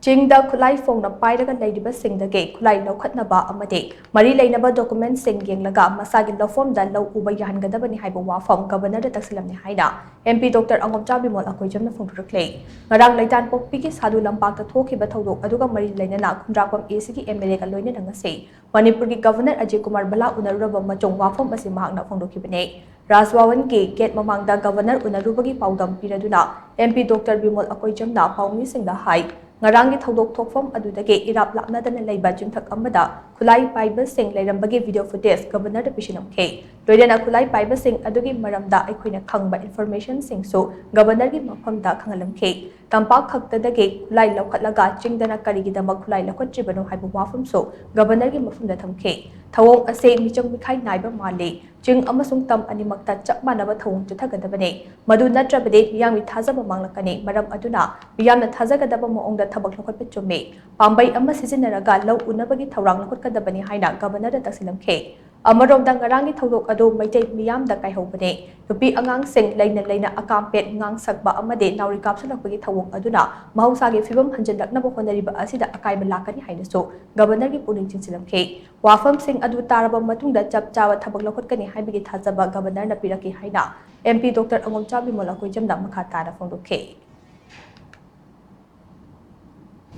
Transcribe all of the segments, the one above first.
Ching Da Khutlai Phongna pairaga Pairibasing Khutlai Loukhatnaba amadi Mari leinaba documents sing yenglaga Masagi Louphamda yahan-gadabani haiba wapham Governor Takshillamle Haina MP Dr. ANgomcha Bimol Akoijam phongdorakli ngarang leitan pokpigi sadu lampakta thokiba thodok aduga mari leinana khumdrapam ACG MLA ka loinena ngasi Manipuri Governor Ajay Kumar Bala unaruraba machong wapham asi mahakna phongdokibane Raswawan ke gate mamangda Governor unarubagi paudam piraduna MP Dr. Bimol Akoijam na paumi singda hai Ngarangi thodok thokfam adudage irap lapnadana leiba jumthak amada Khutlai Pairibasing leirambagi video footage Governor da pishinamkhe loidana Khutlai Pairibasing adugi maramda aikhoina khangba information singsu Governor gi mafamda khangalamkhe tampak khaktadage Khutlai Loukhatlaga chingdana karigidamak Khutlai Loukhatribano haiba wafamsu Governor gi mafamda thamkhe thawong ase michang mikhai naiba male ching amasung tam animakta chap manaba thawong chuthagadabane madu natrabade miyami thajaba manglakani maram aduna miyamna thajagadaba maongda thabak lokhatpa chumme pambai ama sizinaraga law unabagi thawrang lokhatkadabani haina Governor da takshillamle Amaromda ngarangi thodok ado maitei miyamda kaihobane nupi angang sing leina akampet ngang sakba amade nauri kapsulakpagi thawong aduna mahausagi fibam hanjanlaknaba honariba asida akaiba lakani hainaso Governor gi puning chinsilamkhe wapham sing adu taraba matungda chap chawa thabak lokhatkani haibagi thajaba Governor na piraki haina MP Dr. ANgomcha Bimol Akoijam da makha tara phongdokhe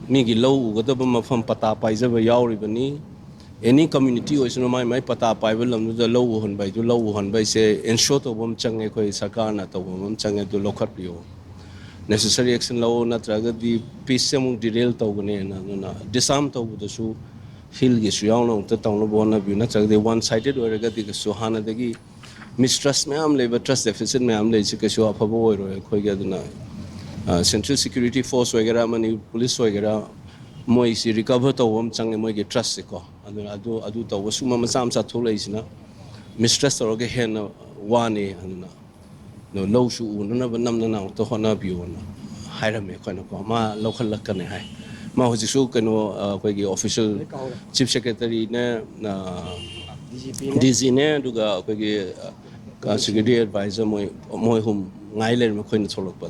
Migi low ugadaba mafam pata paijaba yauribani any community is no my pata paibalam the low one by the low one by say ensure to bom change ko sakana to bom change to lokhatpio necessary action law na traga di peace among derail to gune na disarm to the su hill is young to town bona bu na traga one sided or ga di su hana dagi mistrust me am labor trust deficit me am le ke su apabo ro ko ga na central security force wagera mani police wagera moi si recover to bom change moi ge trust ko adu to wasuma masam sa thole isna mistress or ge hen wani anna no low shu na nam na to hona bi on hairame ko na ko ma local lakane hai ma hoji su kano ko ge official chief secretary ne DG ne duga ko ge security advisor moi hum ngailen ma khoina tholok pa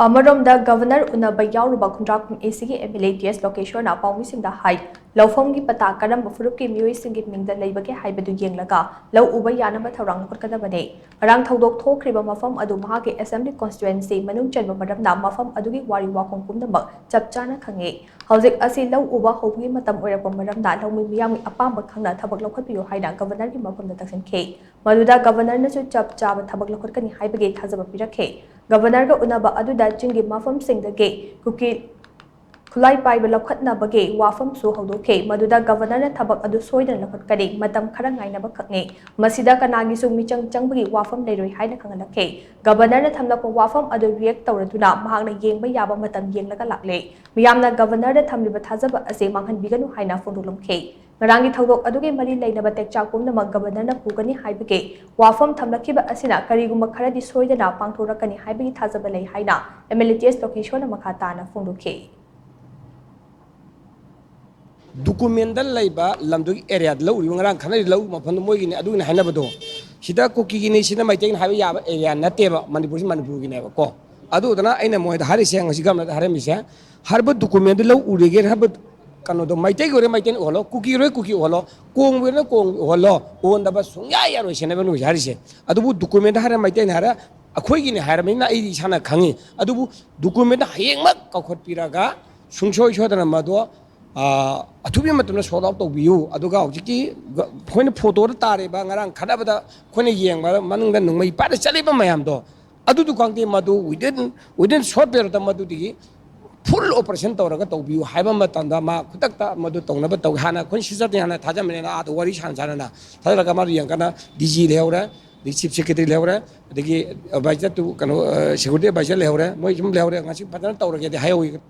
Amaromda Governor unaba yauruba khumdrapam ACG MLA DS location na paumising da hai loupham gi pata karam furup ki mioi singi mingda leibage haibadu yenglaga lau uba yanaba thawrang khotkadabane arang thodok thokriba mafam adu mahagi assembly constituency manung chanba maramna mafam adugi wari wakhong pumnamak chapchana khange hauzik asi lau uba hobgi matam oirapam maramna laumi miyami apamba khangna thabak lokhatpiyo haina Governor gi mafamda taksinkhre maduda Governor na chu chapchaba thabak lokhatkani haibage thajaba pirakhe Governor ga unaba aduda chinggi mafam singdage Khutlai Paiba Loukhatnaba ge wapham su hawdokhe maduda Governor na thabak adu soidana lokhatkani matam khara ngainaba khakne masida kanagi su michang changbagi wapham leiroi haina khangalakhe Governor na thamlakpa wapham adu react tawraduna mahakna yengba yaba matam yenglaga lakle miyamna Governor da thamliba thajaba ase manghanbiganu haina phongdolamkhe Ngarangi thodok aduge mari leinaba tekchak pumnamak Governor na pugani haibage wapham thamlakiba asina kariguma kharadi soidana pangthorakani haibagi thajaba lei haina MLTS location makha tana phongdokhe document dal laiba lamdu area law ngarang khanai law mafan moi gi adu na hanabado sida koki gi ni sida mai teng haiba yaba area nateba manipur gi ne ko adu dana aina moi da hari seng si gamna hari mi se harba document law urege harba kano do mai teng gore mai teng holo kuki holo kong we na kong holo on da ba sungya ya ro sene banu hari se adu bu document hari mai teng hara akhoi gi ne har mai na ai sana khangi adu bu document hayeng mak ka khot piraga sungsoi chodana mado Atubi matuna sold out of view, Aduga, when a photo tare bangarang, Kadabada, Kone Yang, Manungan, my father Saliba Mayamdo. Adu to Kangi Madu, we didn't short period of Madudi, full operation Toraga view, Haibamatanda, Kutaka, Madu Tonaba, Hana, Conshisana, Tajamana, the Warish Hansana, Tadagamari Yankana, DG Leora, the Chief Secretary Leora, the Baja to Security Baja Leora, Mojum Leora, Patan Toraga, the highway.